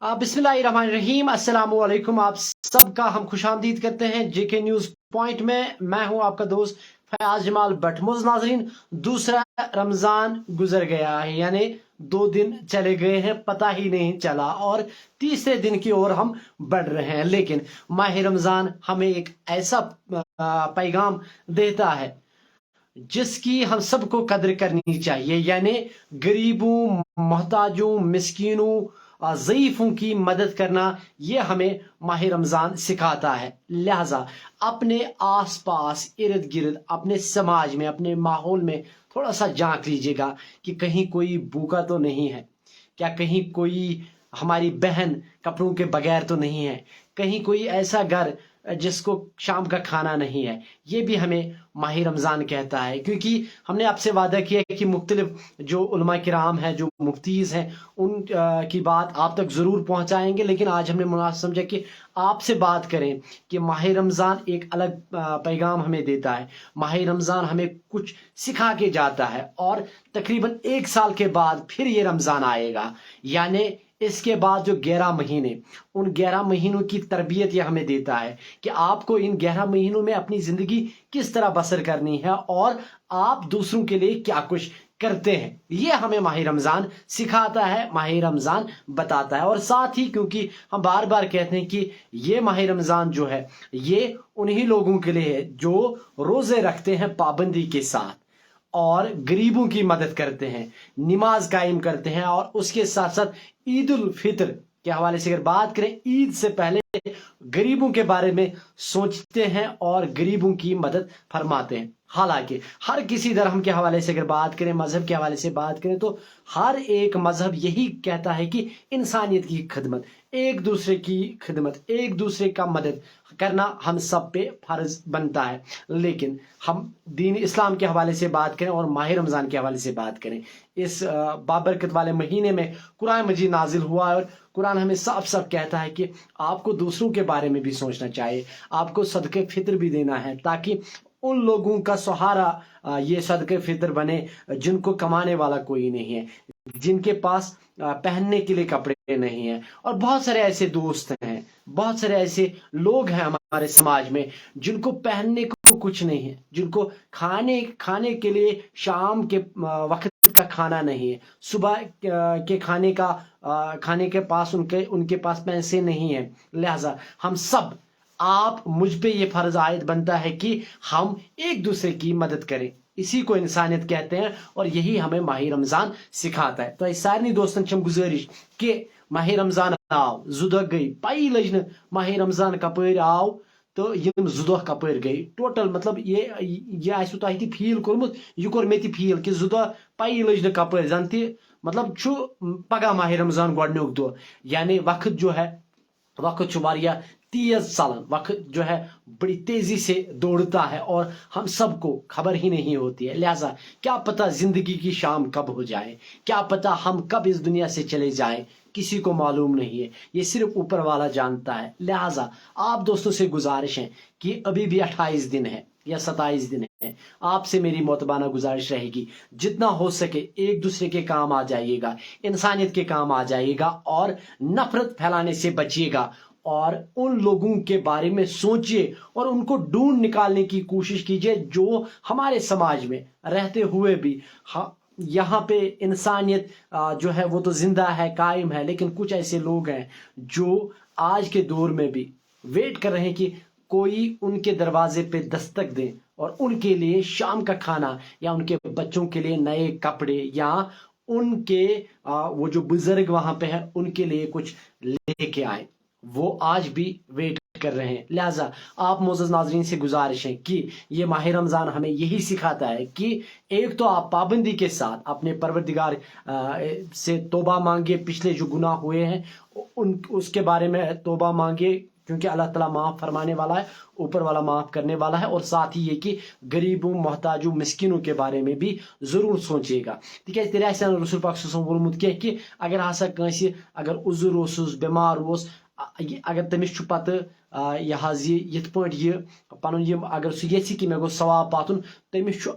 बिस्मिल्लाहिर्रहमानिर्रहीम अस्सलाम वालेकुम। आप सबका हम खुशामदीद करते हैं जेके न्यूज़ पॉइंट में। मैं हूं आपका दोस्त फयाज जमाल भट्ट। मोअज़्ज़िज़ नाज़रीन, दूसरा रमज़ान गुजर गया है, यानी 2 दिन चले गए हैं, पता ही नहीं चला, और तीसरे दिन की ओर हम बढ़ रहे हैं। लेकिन माह रमज़ान हमें एक ऐसा पैगाम देता है जिसकी हम सबको कदर करनी चाहिए, यानी गरीबों, मोहताजों, मिस्कीनों, ज़ईफ़ों की मदद करना। ये हमें माह रमज़ान सिखाता है। लिहाजा अपने आस पास, इर्द गिर्द, अपने समाज में, अपने माहौल में थोड़ा सा झांक लीजिएगा कि कहीं कोई भूखा तो नहीं है, क्या कहीं कोई हमारी बहन कपड़ों के बगैर तो नहीं है, कहीं कोई ऐसा घर जिसको शाम का खाना नहीं है। ये भी हमें माह रमज़ान कहता है, क्योंकि हमने आपसे वादा किया कि मुख्तलिफ जो उलमा किराम हैं, जो मुफ्तीज़ हैं, उन की बात आप तक ज़रूर पहुँचाएंगे। लेकिन आज हमने मुनासिब समझा कि आपसे बात करें कि माह रमज़ान एक अलग पैगाम हमें देता है। माह रमज़ान हमें कुछ सिखा के जाता है, और तकरीबन 1 साल के बाद फिर ये रमज़ान आएगा, यानी इसके बाद जो 11 महीने, उन 11 महीनों की तरबियत ये हमें देता है कि आपको इन 11 महीनों में अपनी ज़िंदगी किस तरह बसर करनी है, और आप दूसरों के लिए क्या कुछ करते हैं। ये हमें माह रमज़ान सिखाता है, माह रमज़ान बताता है। और साथ ही, क्योंकि हम बार बार कहते हैं कि ये माह रमज़ान जो है, ये उन्हीं लोगों के लिए है जो रोज़े रखते हैं पाबंदी के साथ, और गरीबों की मदद करते हैं, नमाज कायम करते हैं, और उसके साथ साथ ईद उल फितर के हवाले से अगर बात करें, ईद से पहले गरीबों के बारे में सोचते हैं और गरीबों की मदद फरमाते हैं। हालांकि हर किसी धर्म के हवाले से अगर बात करें, मजहब के हवाले से बात करें, तो हर एक मजहब यही कहता है कि इंसानियत की खिदमत, एक दूसरे की खिदमत, एक दूसरे का मदद करना हम सब पे फर्ज बनता है। लेकिन हम दीन इस्लाम के हवाले से बात करें और माह रमज़ान के हवाले से बात करें, इस बाबरकत वाले महीने में कुरान मजीद नाजिल हुआ है, और कुरान हमें साफ साफ कहता है कि आपको दूसरों के बारे में भी सोचना चाहिए, आपको सदक़े फितर भी देना है, ताकि उन लोगों का सहारा ये सदक़े फितर बने जिनको कमाने वाला कोई नहीं है, जिनके पास पहनने के लिए कपड़े नहीं है। और बहुत सारे ऐसे दोस्त हैं, बहुत सारे ऐसे लोग हैं हमारे समाज में जिनको पहनने को कुछ नहीं है, जिनको खाने के लिए शाम के वक्त का खाना नहीं है, सुबह के खाने के पास उनके पास पैसे नहीं है। लिहाजा हम सब, आप मुझ पे ये फर्ज आयद बनता है कि हम एक दूसरे की मदद करें। इसी को इंसानियत कहते हैं, और यही हमें माह रमज़ान सिखाता है। तो सारे दोस्तन छम गुजारिश कि माह रमज़ान आव, 2 दह गई, पाई लज न माह रमज़ान कपर आव, तो यम 2 दह कपर गई टोटल, मतलब ये आसो तह ति फील कोरमुत, यह कोर मे ति फील कि 2 दह पाई लज न कपर, जन ति मतलब छु पगह माह रमज़ान गोडन्युक दो, यानी वक्त जो है, वक्त छु वारिया तेज चलन, वक्त जो है बड़ी तेजी से दौड़ता है, और हम सबको खबर ही नहीं होती है। लिहाजा क्या पता जिंदगी की शाम कब हो जाए, क्या पता हम कब इस दुनिया से चले जाएं, किसी को मालूम नहीं है, ये सिर्फ ऊपर वाला जानता है। लिहाजा आप दोस्तों से गुजारिश है कि अभी भी 28 दिन है या 27 दिन है, आपसे मेरी मोतबाना गुजारिश रहेगी, जितना हो सके एक दूसरे के काम आ जाइएगा, इंसानियत के काम आ जाइएगा, और नफरत फैलाने से बचिएगा, और उन लोगों के बारे में सोचिए और उनको ढूंढ निकालने की कोशिश कीजिए जो हमारे समाज में रहते हुए भी यहाँ पे इंसानियत जो है वो तो जिंदा है, कायम है, लेकिन कुछ ऐसे लोग हैं जो आज के दौर में भी वेट कर रहे हैं कि कोई उनके दरवाजे पे दस्तक दे, और उनके लिए शाम का खाना, या उनके बच्चों के लिए नए कपड़े, या उनके वो जो बुजुर्ग वहां पे हैं उनके लिए कुछ लेके आए, वो आज भी वेट कर रहे हैं। लिहाजा आप मोअज़्ज़िज़ नाज़रीन से गुजारिश है कि ये माह रमज़ान हमें यही सिखाता है कि एक तो आप पाबंदी के साथ अपने परवरदिगार से तौबा मांगे, पिछले जो गुनाह हुए हैं उसके बारे में तौबा मांगे, क्योंकि अल्लाह ताला माफ़ फरमाने वाला है, ऊपर वाला माफ़ करने वाला है। और साथ ही ये कि गरीबों, मोहताजों, मिस्किनों के बारे में भी ज़रूर सोचिएगा, तिकाज तेरे रसूल पाक वोलमुत कि अगर हसा कंसी अगर उजुर ओसुस, बीमार ओस, अगर तमिस पत यह पन अगर सह ये कि मे गो सवाब पातुन, तमिस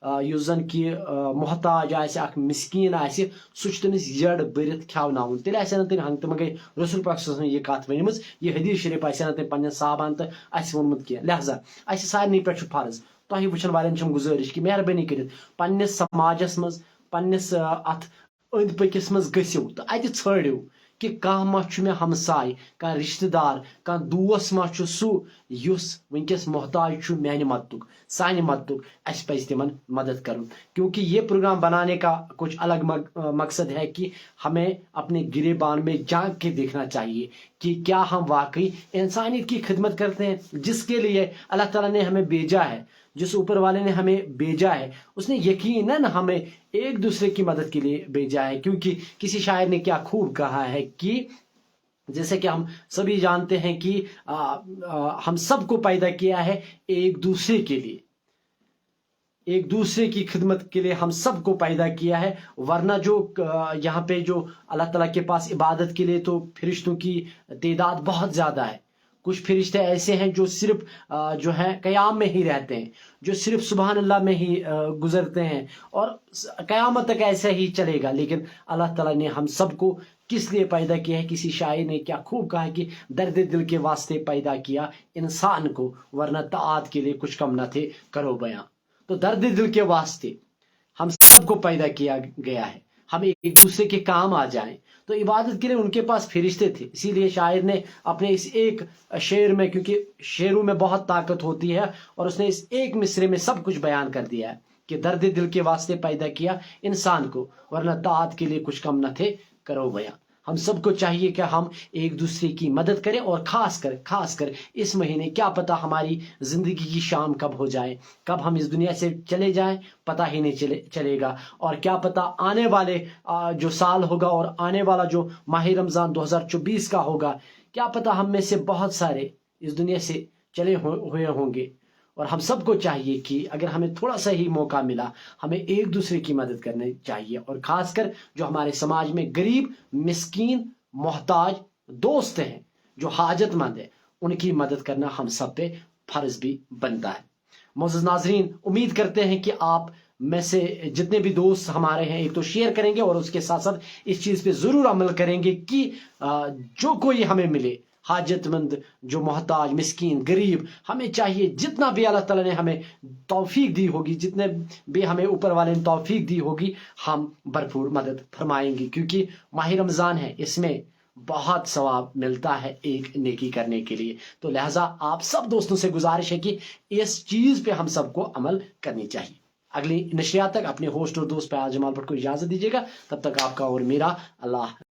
یُس زن کہ محتاج آسہِ اکھ مسکین آسہِ سُہ چھُ تٔمِس یٔڑ بٔرِتھ کھٮ۪وناوُن تیٚلہِ آسہِ نہٕ تٔمۍ ہنٛگ تہٕ منٛگے رسول پاک صلی اللہ علیہ وسلم یہِ کتھ ؤنمٕژ یہِ حدیث شریف آسہِ نہٕ تٔمۍ پننٮ۪ن صحابہن تہٕ اسہِ ووٚنمُت کینٛہہ لہذا اسہِ سارنٕے پٮ۪ٹھ چھُ فرض تۄہہِ وٕچھن والٮ۪ن چھم گُزٲرِش کہِ مہربٲنی کٔرِتھ پننِس سماجس منٛز پننِس اتھ أنٛدۍ پٔکِس منٛز گٔژھِو تہٕ اَتہِ ژھٲرِو کہ کانٛہہ ما چھُ مےٚ ہمساے کانٛہہ رشتہٕ دار کانٛہہ دوس ما چھُ سُہ یُس وٕنکٮ۪س محتاج چھُ میانہِ مدتُک سانہِ مدتُک اسہِ پزِ تِمن مدد کرُن کیونکہ یہ پروگرام بنانے کا کچھ الگ مقصد ہے کہ ہمیں اپنے گریبان میں جھانک کے دیکھنا چاہیے کہ کیا ہم واقعی انسانیت کی خدمت کرتے ہیں جس کے لیے اللہ تعالیٰ نے ہمیں بھیجا ہے جس اوپر والے نے ہمیں بھیجا ہے اس نے یقیناً ہمیں ایک دوسرے کی مدد کے لیے بھیجا ہے کیونکہ کسی شاعر نے کیا خوب کہا ہے کہ جیسے کہ ہم سبھی جانتے ہیں کہ ہم سب کو پیدا کیا ہے ایک دوسرے کے لیے ایک دوسرے کی خدمت کے لیے ہم سب کو پیدا کیا ہے ورنہ جو یہاں پہ جو اللہ تعالیٰ کے پاس عبادت کے لیے تو فرشتوں کی تعداد بہت زیادہ ہے کچھ فرشتے ایسے ہیں جو صرف جو ہے قیام میں ہی رہتے ہیں جو صرف سبحان اللہ میں ہی گزرتے ہیں اور قیامت تک ایسا ہی چلے گا لیکن اللہ تعالیٰ نے ہم سب کو کس لیے پیدا کیا ہے کسی شاعر نے کیا خوب کہا کہ درد دل کے واسطے پیدا کیا انسان کو ورنہ طاعت کے لیے کچھ کم نہ تھے کرو بیاں تو درد دل کے واسطے ہم سب کو پیدا کیا گیا ہے ہم ایک دوسرے کے کام آ جائیں تو عبادت کے لیے ان کے پاس فرشتے تھے اسی لیے شاعر نے اپنے اس ایک شعر میں کیونکہ شعروں میں بہت طاقت ہوتی ہے اور اس نے اس ایک مصرے میں سب کچھ بیان کر دیا ہے کہ درد دل کے واسطے پیدا کیا انسان کو ورنہ طاعت کے لیے کچھ کم نہ تھے کرو بیان ہم سب کو چاہیے کہ ہم ایک دوسرے کی مدد کریں اور خاص کر اس مہینے کیا پتہ ہماری زندگی کی شام کب ہو جائے کب ہم اس دنیا سے چلے جائیں پتہ ہی نہیں چلے گا اور کیا پتہ آنے والے جو سال ہوگا اور آنے والا جو ماہ رمضان 2024 کا ہوگا کیا پتہ ہم میں سے بہت سارے اس دنیا سے چلے ہوئے ہوں گے اور ہم سب کو چاہیے کہ اگر ہمیں تھوڑا سا ہی موقع ملا ہمیں ایک دوسرے کی مدد کرنی چاہیے اور خاص کر جو ہمارے سماج میں غریب مسکین محتاج دوست ہیں جو حاجت مند ہیں ان کی مدد کرنا ہم سب پہ فرض بھی بنتا ہے معزز ناظرین امید کرتے ہیں کہ آپ میں سے جتنے بھی دوست ہمارے ہیں ایک تو شیئر کریں گے اور اس کے ساتھ ساتھ اس چیز پہ ضرور عمل کریں گے کہ جو کوئی ہمیں ملے حاجت مند جو محتاج مسکین غریب ہمیں چاہیے جتنا بھی اللہ تعالیٰ نے ہمیں توفیق دی ہوگی جتنے بھی ہمیں اوپر والے نے توفیق دی ہوگی ہم بھرپور مدد فرمائیں گے کیونکہ ماہ رمضان ہے اس میں بہت ثواب ملتا ہے ایک نیکی کرنے کے لیے تو لہٰذا آپ سب دوستوں سے گزارش ہے کہ اس چیز پہ ہم سب کو عمل کرنی چاہیے اگلی نشریات تک اپنے ہوسٹ اور دوست فیاض جمال بٹ کو اجازت دیجیے گا تب تک آپ کا اور میرا اللہ